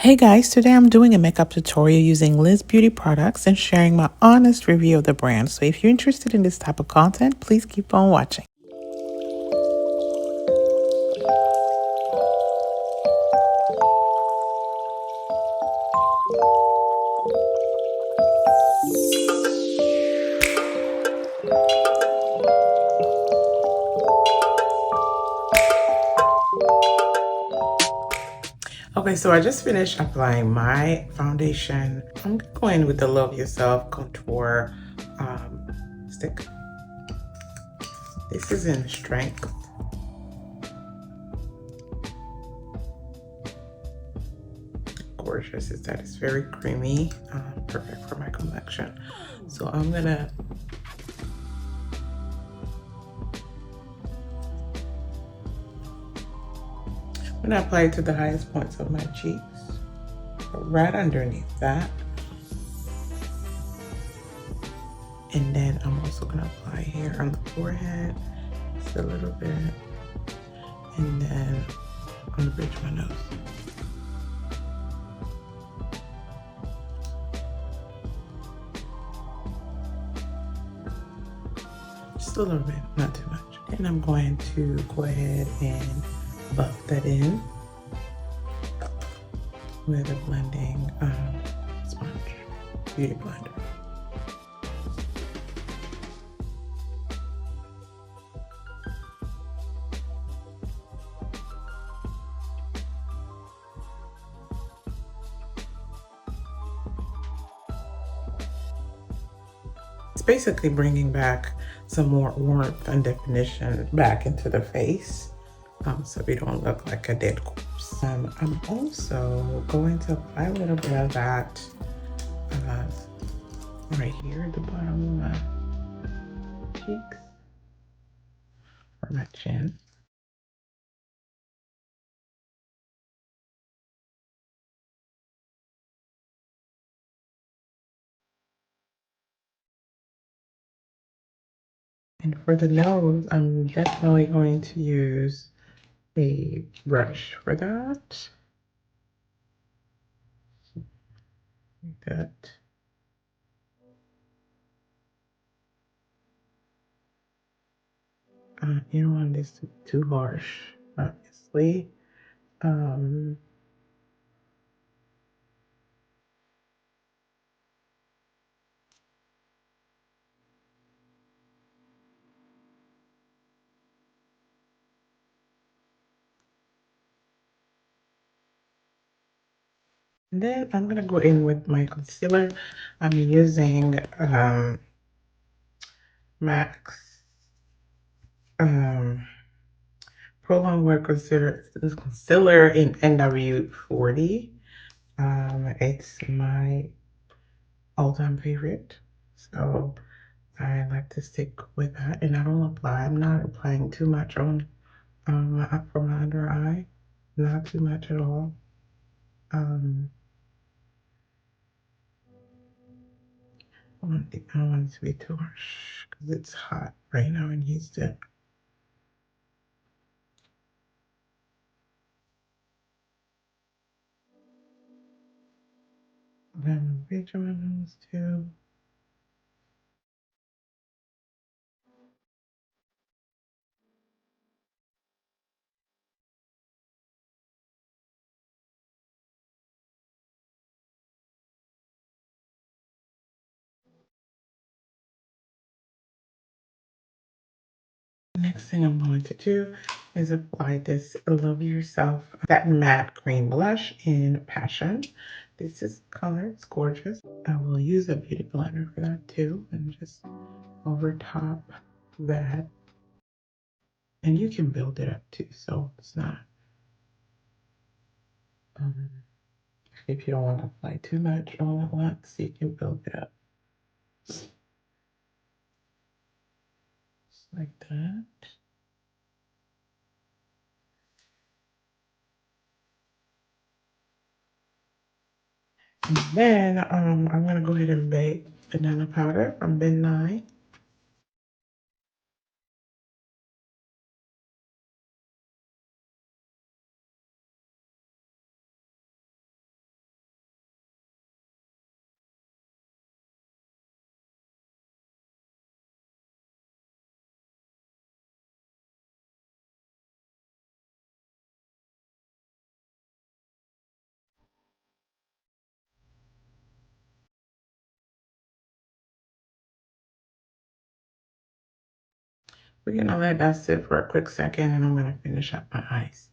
Hey guys, today I'm doing a makeup tutorial using LYS Beauty products and sharing my honest review of the brand. So if you're interested in this type of content, please keep on watching. Okay, so I just finished applying my foundation. I'm going with the Love Yourself Contour stick. This is in strength. Gorgeous is that it's very creamy, perfect for my complexion. So I'm gonna apply it to the highest points of my cheeks, right underneath that. And then I'm also gonna apply here on the forehead, just a little bit, and then on the bridge of my nose. Just a little bit, not too much. And I'm going to go ahead and buff that in with a blending sponge, beauty blender. It's basically bringing back some more warmth and definition back into the face, so we don't look like a dead corpse. I'm also going to apply a little bit of that right here at the bottom of my cheeks or my chin. And for the nose, I'm definitely going to use a brush for that. Like that. You don't want this to be too harsh, obviously. And then I'm gonna go in with my concealer. I'm using MAC's Prolonged Wear Concealer in NW40. It's my all-time favorite, so I like to stick with that. And I'm not applying too much on from my under eye, not too much at all. I don't want it to be too harsh because it's hot right now in Houston. Then bridge my nose too. Next thing I'm going to do is apply this Love Yourself that matte cream blush in Passion. This is color, it's gorgeous. I will use a beauty blender for that too, and just over top that. And you can build it up too, so it's not, if you don't want to apply too much all at once, you can build it up. Just like that. And then I'm gonna go ahead and bake banana powder from bin 9. We're gonna let that sit for a quick second and I'm gonna finish up my eyes.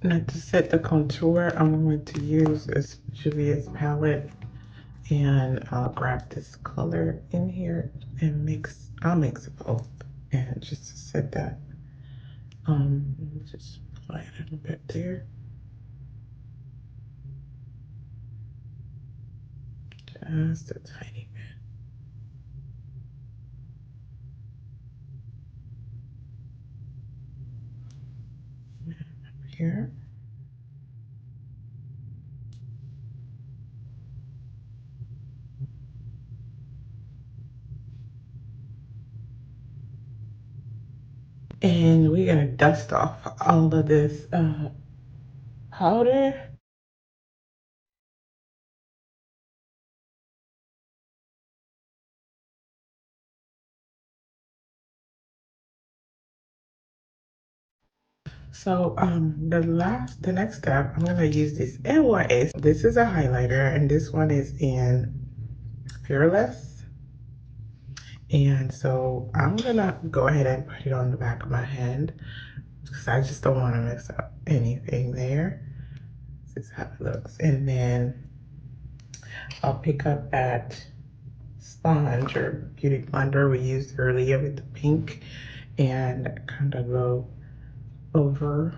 Now to set the contour, I'm going to use this Juvia's palette and I'll grab this color in here and I'll mix both and just to set that, just apply it a little bit there. Just a tiny bit up here. And we're gonna dust off all of this powder. So the next step, I'm gonna use this LYS. This is a highlighter, and this one is in Fearless. And so I'm gonna go ahead and put it on the back of my hand because I just don't want to mess up anything there. This is how it looks. And then I'll pick up that sponge or beauty blender we used earlier with the pink and kind of go over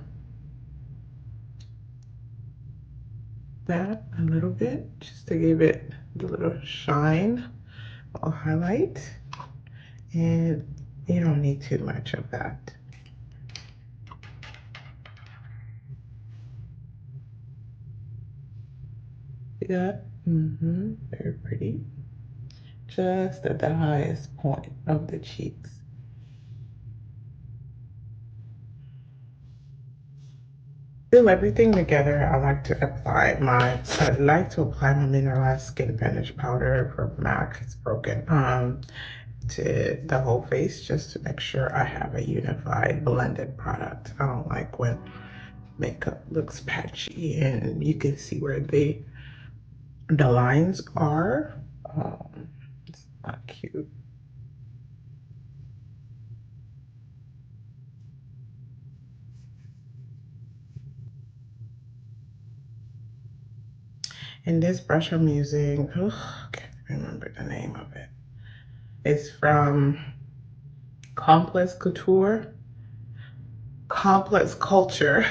that a little bit just to give it a little shine or highlight. And you don't need too much of that. See that? Very pretty. Just at the highest point of the cheeks. Fill everything together. I like to apply my mineralized skin finish powder from MAC. It's broken. To the whole face just to make sure I have a unified blended product. I don't like when makeup looks patchy and you can see where the lines are. It's not cute. And this brush I'm using, I can't remember the name of it. It's from Complex Couture, Complex Culture.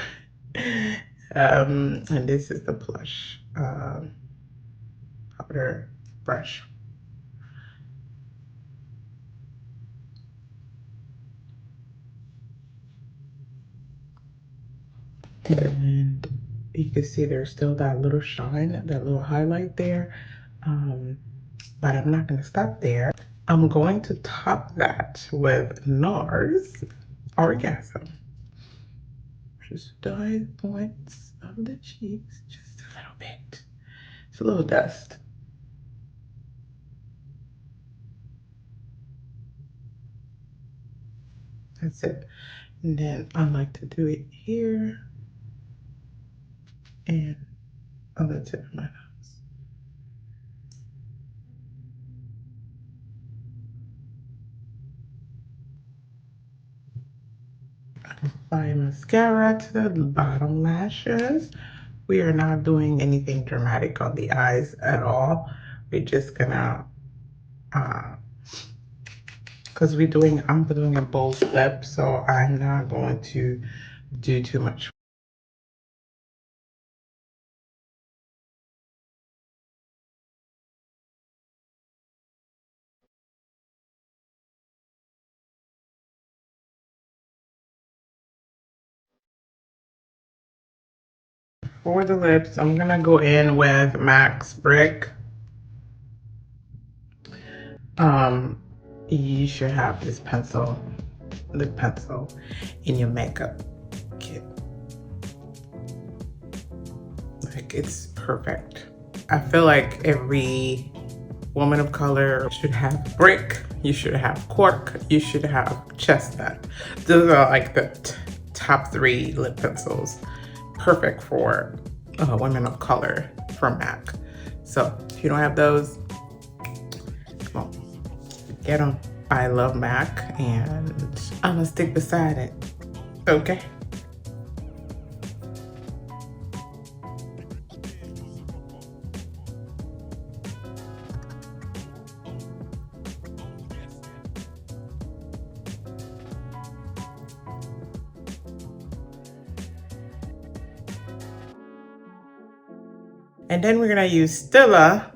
And this is the plush powder brush. And you can see there's still that little shine, that little highlight there. But I'm not going to stop there. I'm going to top that with NARS Orgasm. Just the high points of the cheeks, just a little bit. It's a little dust. That's it. And then I like to do it here and on the tip of my nose. Apply mascara to the bottom lashes. We are not doing anything dramatic on the eyes at all. We're just gonna because I'm doing a bold lip, so I'm not going to do too much. For the lips, I'm gonna go in with MAC's Brick. You should have this lip pencil in your makeup kit. Like, it's perfect. I feel like every woman of color should have Brick, you should have Cork, you should have Chestnut. Those are like the top 3 lip pencils. Perfect for women of color from MAC. So if you don't have those, come on, get them. I love MAC and I'm gonna stick beside it, okay? And then we're gonna use Stila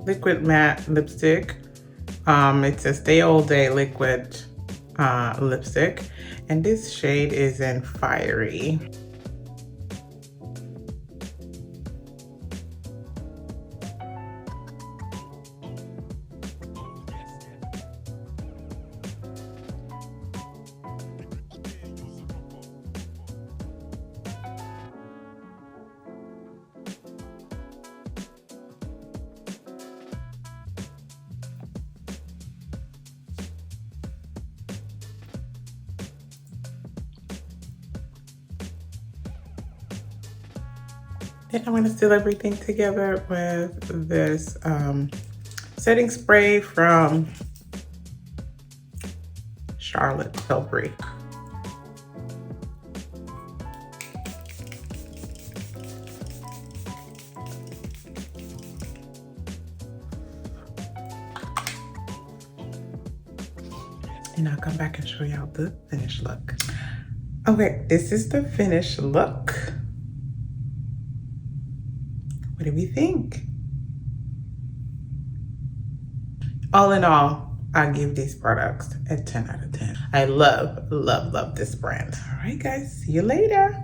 liquid matte lipstick. It's a Stay All Day liquid lipstick, and this shade is in Fiery. Then I'm gonna seal everything together with this setting spray from Charlotte Tilbury. And I'll come back and show y'all the finished look. Okay, this is the finished look. What do we think? All in all, I give these products a 10 out of 10. I love, love, love this brand. All right, guys, see you later.